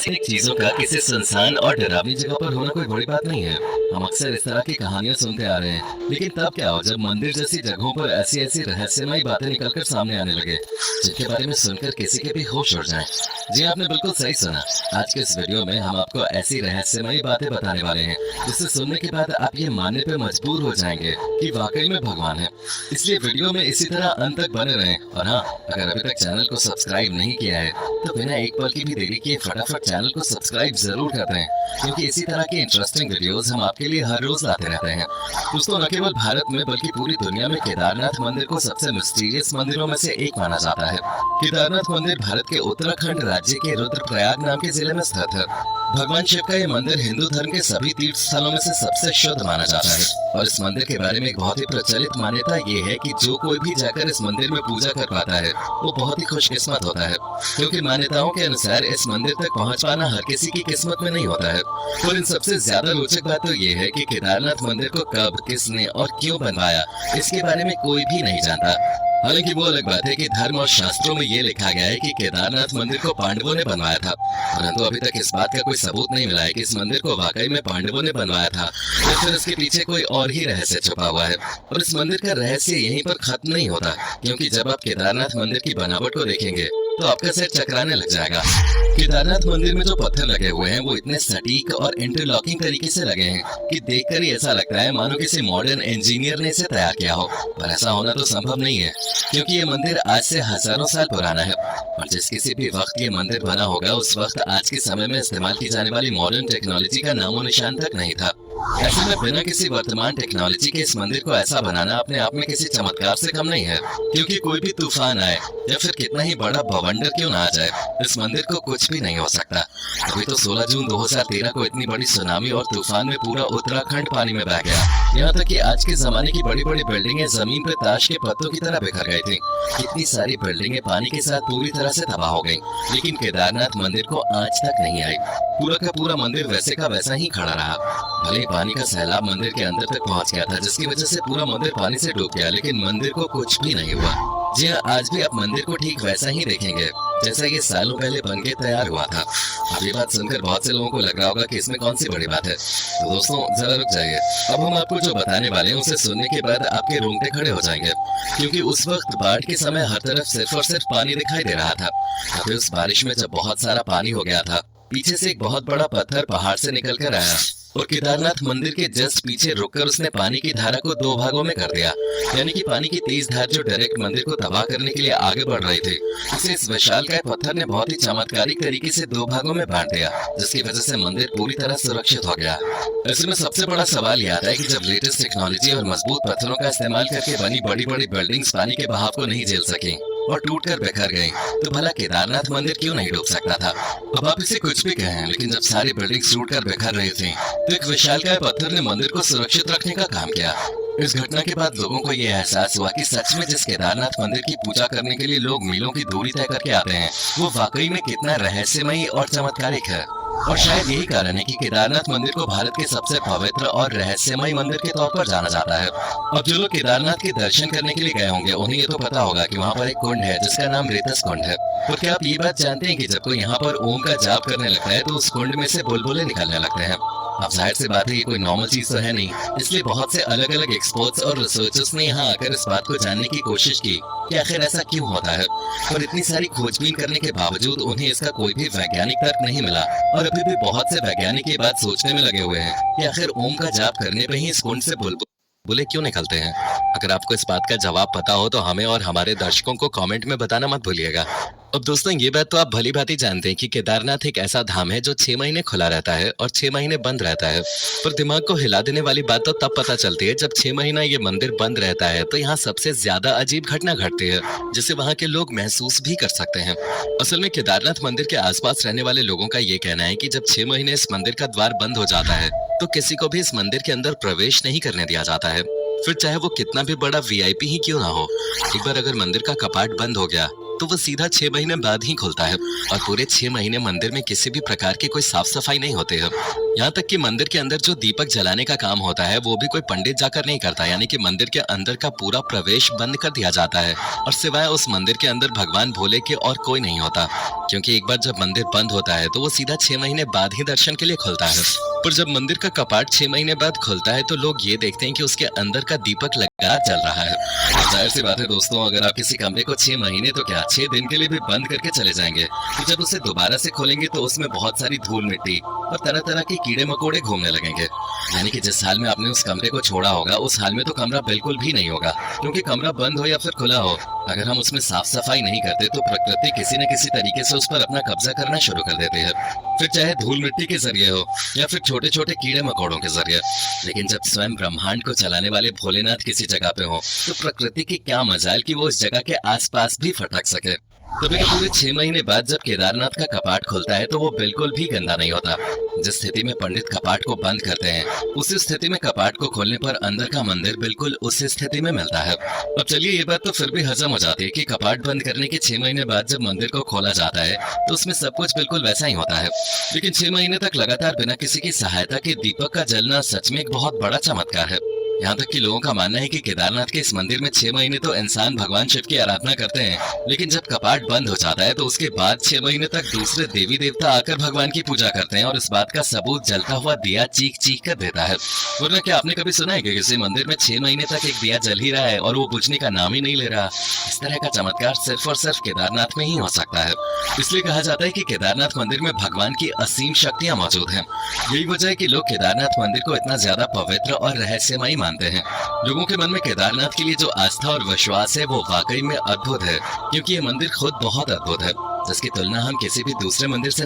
अलौकिक चीजों का किसी सुनसान और डरावनी जगह पर होना कोई बड़ी बात नहीं है। हम अक्सर इस तरह की कहानियां सुनते आ रहे हैं, लेकिन तब क्या हो जब मंदिर जैसी जगहों पर ऐसी ऐसी रहस्यमयी बातें निकलकर सामने आने लगे, जिनके बारे में सुनकर किसी के भी होश उड़ जाए। जी आपने बिल्कुल सही सुना। आज के इस वीडियो में हम आपको ऐसी रहस्यमयी बातें बताने वाले हैं, जिसे सुनने के बाद आप ये मानने पे मजबूर हो जाएंगे कि वाकई में भगवान है। इसलिए वीडियो में इसी तरह अंत तक बने रहें। और हाँ, अगर अभी तक चैनल को सब्सक्राइब नहीं किया है तो बिना एक पल की भी देरी किए फटाफट चैनल को सब्सक्राइब जरूर कर दें, क्योंकि इसी तरह की इंटरेस्टिंग वीडियोस हम आपके लिए हर रोज लाते रहते हैं। दोस्तों, न केवल भारत में बल्कि पूरी दुनिया में केदारनाथ मंदिर को सबसे मिस्टीरियस मंदिरों में से एक माना जाता है। केदारनाथ मंदिर भारत के उत्तराखंड राज्य के रुद्रप्रयाग नाम के जिले में स्थित है। भगवान शिव का ये मंदिर हिंदू धर्म के सभी तीर्थ स्थलों में से सबसे शुद्ध माना जाता है। और इस मंदिर के बारे में एक बहुत ही प्रचलित मान्यता ये है कि जो कोई भी जाकर इस मंदिर में पूजा कर पाता है वो बहुत ही खुशकिस्मत होता है, क्योंकि मान्यताओं के अनुसार इस मंदिर तक पहुंच पाना हर किसी की किस्मत में नहीं होता है। और इन सबसे ज्यादा रोचक बात तो ये है कि केदारनाथ मंदिर को कब, किसने और क्यों बनवाया, इसके बारे में कोई भी नहीं जानता। हालांकि वो अलग बात है कि धर्म और शास्त्रों में ये लिखा गया है कि केदारनाथ मंदिर को पांडवों ने बनवाया था, परंतु अभी तक इस बात का कोई सबूत नहीं मिला है कि इस मंदिर को वाकई में पांडवों ने बनवाया था या फिर इसके पीछे कोई और ही रहस्य छुपा हुआ है। और इस मंदिर का रहस्य यहीं पर खत्म नहीं होता, क्योंकि जब आप केदारनाथ मंदिर की बनावट को देखेंगे तो आपका सिर चकराने लग जाएगा। केदारनाथ मंदिर में जो पत्थर लगे हुए हैं वो इतने सटीक और इंटरलॉकिंग तरीके से लगे हैं कि देखकर ही ऐसा लगता है मानो किसी मॉडर्न इंजीनियर ने इसे तैयार किया हो। पर ऐसा होना तो संभव नहीं है, क्योंकि ये मंदिर आज से हजारों साल पुराना है। और जिस किसी भी वक्त ये मंदिर बना होगा उस वक्त आज के समय में इस्तेमाल की जाने वाली मॉडर्न टेक्नोलॉजी का नामो निशान तक नहीं था। ऐसे में बिना किसी वर्तमान टेक्नोलॉजी के इस मंदिर को ऐसा बनाना अपने आप में किसी चमत्कार से कम नहीं है, क्योंकि कोई भी तूफान आए या फिर कितना ही बड़ा बवंडर क्यों ना आ जाए, इस मंदिर को कुछ भी नहीं हो सकता। अभी तो 16 जून 2013 को इतनी बड़ी सुनामी और तूफान में पूरा उत्तराखंड पानी में बह गया। यहाँ तक कि आज के जमाने की बड़ी बड़ी बिल्डिंगें जमीन पर ताश के पत्तों की तरह बिखर गई थी। कितनी सारी बिल्डिंगें पानी के साथ पूरी तरह से तबाह हो गयी, लेकिन केदारनाथ मंदिर को आज तक नहीं आई। पूरा का पूरा मंदिर वैसे का वैसा ही खड़ा रहा। भले पानी का सैलाब मंदिर के अंदर तक पहुंच गया था, जिसकी वजह से पूरा मंदिर पानी से डूब गया, लेकिन मंदिर को कुछ भी नहीं हुआ। जी हाँ, आज भी आप मंदिर को ठीक वैसा ही देखेंगे जैसा ये सालों पहले बनके तैयार हुआ था। अब ये बात सुनकर बहुत से लोगों को लग रहा होगा कि इसमें कौन सी बड़ी बात है। तो दोस्तों, जरा रुक जाइए। अब हम आपको जो बताने वाले हैं उसे सुनने के बाद आपके रोंगटे खड़े हो जाएंगे, क्योंकि उस वक्त बाढ़ के समय हर तरफ सिर्फ और सिर्फ पानी दिखाई दे रहा था। अभी उस बारिश में जब बहुत सारा पानी हो गया था, पीछे से एक बहुत बड़ा पत्थर पहाड़ से निकल कर आया और केदारनाथ मंदिर के जस्ट पीछे रुककर उसने पानी की धारा को दो भागों में कर दिया। यानी कि पानी की तेज धार जो डायरेक्ट मंदिर को तबाह करने के लिए आगे बढ़ रही थी, उसे इस विशालकाय पत्थर ने बहुत ही चमत्कारिक तरीके से दो भागों में बांट दिया, जिसकी वजह से मंदिर पूरी तरह सुरक्षित हो गया। ऐसे में सबसे बड़ा सवाल यह आता है कि जब लेटेस्ट टेक्नोलॉजी और मजबूत पत्थरों का इस्तेमाल करके बनी बड़ी बड़ी बिल्डिंग्स पानी के बहाव को नहीं झेल सकी और टूटकर बिखर गई, तो भला केदारनाथ मंदिर क्यों नहीं डूब सकता था। अब आप इसे कुछ भी कहें, लेकिन जब सारी बिल्डिंग्स टूटकर बिखर रही थी तो एक विशालकाय पत्थर ने मंदिर को सुरक्षित रखने का काम किया। इस घटना के बाद लोगों को यह एहसास हुआ कि सच में जिस केदारनाथ मंदिर की पूजा करने के लिए लोग मीलों की दूरी तय करके आते हैं, वो वाकई में कितना रहस्यमयी और चमत्कारिक है। और शायद यही कारण है कि केदारनाथ मंदिर को भारत के सबसे पवित्र और रहस्यमय मंदिर के तौर पर जाना जाता है। अब जो लोग केदारनाथ के दर्शन करने के लिए गए होंगे उन्हें ये तो पता होगा कि वहाँ पर एक कुंड है जिसका नाम रेतस कुंड है। तो क्या आप ये बात जानते हैं कि जब कोई यहाँ पर ओम का जाप करने लगता है तो उस कुंड में से बुलबुले निकलने लगते हैं। अब जाहिर सी बात है ये कोई नॉर्मल चीज तो है नहीं, इसलिए बहुत से अलग अलग एक्सपर्ट्स और रिसर्चर्स ने यहाँ आकर इस बात को जानने की कोशिश की कि आखिर ऐसा क्यों होता है। और इतनी सारी खोजबीन करने के बावजूद उन्हें इसका कोई भी वैज्ञानिक तर्क नहीं मिला। और अभी भी बहुत से वैज्ञानिक ये बात सोचने में लगे हुए हैं कि आखिर ओम का जाप करने पे ही इस कुंड से बुलबुले क्यों निकलते हैं। अगर आपको इस बात का जवाब पता हो तो हमें और हमारे दर्शकों को कमेंट में बताना मत भूलिएगा। अब दोस्तों, ये बात तो आप भली भांति जानते हैं कि केदारनाथ एक ऐसा धाम है जो 6 महीने खुला रहता है और 6 महीने बंद रहता है। पर दिमाग को हिला देने वाली बात तो तब पता चलती है जब 6 महीना ये मंदिर बंद रहता है तो यहाँ सबसे ज्यादा अजीब घटना घटती है, जिसे वहाँ के लोग महसूस भी कर सकते हैं। असल में केदारनाथ मंदिर के आसपास रहने वाले लोगों का ये कहना है कि जब 6 महीने इस मंदिर का द्वार बंद हो जाता है तो किसी को भी इस मंदिर के अंदर प्रवेश नहीं करने दिया जाता है, फिर चाहे वो कितना भी बड़ा वीआईपी ही क्यों ना हो। एक बार अगर मंदिर का कपाट बंद हो गया तो वो सीधा 6 महीने बाद ही खुलता है और पूरे 6 महीने मंदिर में किसी भी प्रकार की कोई साफ सफाई नहीं होती है। यहाँ तक कि मंदिर के अंदर जो दीपक जलाने का काम होता है वो भी कोई पंडित जाकर नहीं करता, यानी कि मंदिर के अंदर का पूरा प्रवेश बंद कर दिया जाता है और सिवाय उस मंदिर के अंदर भगवान भोले के और कोई नहीं होता, क्योंकि एक बार जब मंदिर बंद होता है तो वो सीधा 6 महीने बाद ही दर्शन के लिए खुलता है। पर जब मंदिर का कपाट 6 महीने बाद खुलता है तो लोग ये देखते हैं कि उसके अंदर का दीपक लगातार जल रहा है। जाहिर सी बात है दोस्तों, अगर आप किसी कमरे को 6 महीने तो क्या 6 दिन के लिए भी बंद करके चले जाएंगे, तो जब उसे दोबारा से खोलेंगे तो उसमें बहुत सारी धूल मिट्टी और तरह तरह के कीड़े मकोड़े घूमने लगेंगे। यानी कि जिस हाल में आपने उस कमरे को छोड़ा होगा उस हाल में तो कमरा बिल्कुल भी नहीं होगा, क्योंकि कमरा बंद हो या फिर खुला हो, अगर हम उसमें साफ सफाई नहीं करते तो प्रकृति किसी न किसी तरीके से उस पर अपना कब्जा करना शुरू कर देती है, फिर चाहे धूल मिट्टी के जरिए हो या फिर छोटे छोटे कीड़े मकोड़ों के जरिए। लेकिन जब स्वयं ब्रह्मांड को चलाने वाले भोलेनाथ किसी जगह पे हो तो प्रकृति की क्या मजाल कि वो उस जगह के आसपास भी फटक सके। तभी पूरे 6 महीने बाद जब केदारनाथ का कपाट खुलता है तो वो बिल्कुल भी गंदा नहीं होता। जिस स्थिति में पंडित कपाट को बंद करते हैं उसी स्थिति में कपाट को खोलने पर अंदर का मंदिर बिल्कुल उसी स्थिति में मिलता है। अब चलिए ये बात तो फिर भी हजम हो जाती है कि कपाट बंद करने के 6 महीने बाद जब मंदिर को खोला जाता है तो उसमें सब कुछ बिल्कुल वैसा ही होता है, लेकिन 6 महीने तक लगातार बिना किसी की सहायता के दीपक का जलना सच में एक बहुत बड़ा चमत्कार है। यहाँ तक कि लोगों का मानना है कि केदारनाथ के इस मंदिर में 6 महीने तो इंसान भगवान शिव की आराधना करते हैं, लेकिन जब कपाट बंद हो जाता है तो उसके बाद 6 महीने तक दूसरे देवी देवता आकर भगवान की पूजा करते हैं और इस बात का सबूत जलता हुआ दिया चीख चीख कर देता है। वरना क्या आपने कभी सुना है कि किसी मंदिर में 6 महीने तक एक दिया जल ही रहा है और वो बुझने का नाम ही नहीं ले रहा? इस तरह का चमत्कार सिर्फ और सिर्फ केदारनाथ में ही हो सकता है। इसलिए कहा जाता है कि केदारनाथ मंदिर में भगवान की असीम शक्तियां मौजूद हैं। यही वजह है कि लोग केदारनाथ मंदिर को इतना ज्यादा पवित्र और रहस्यमयी मानते हैं। लोगों के मन में केदारनाथ के लिए जो आस्था और विश्वास है वो वाकई में अद्भुत है, क्योंकि ये मंदिर खुद बहुत अद्भुत है, जिसकी तुलना हम किसी भी दूसरे मंदिर से नहीं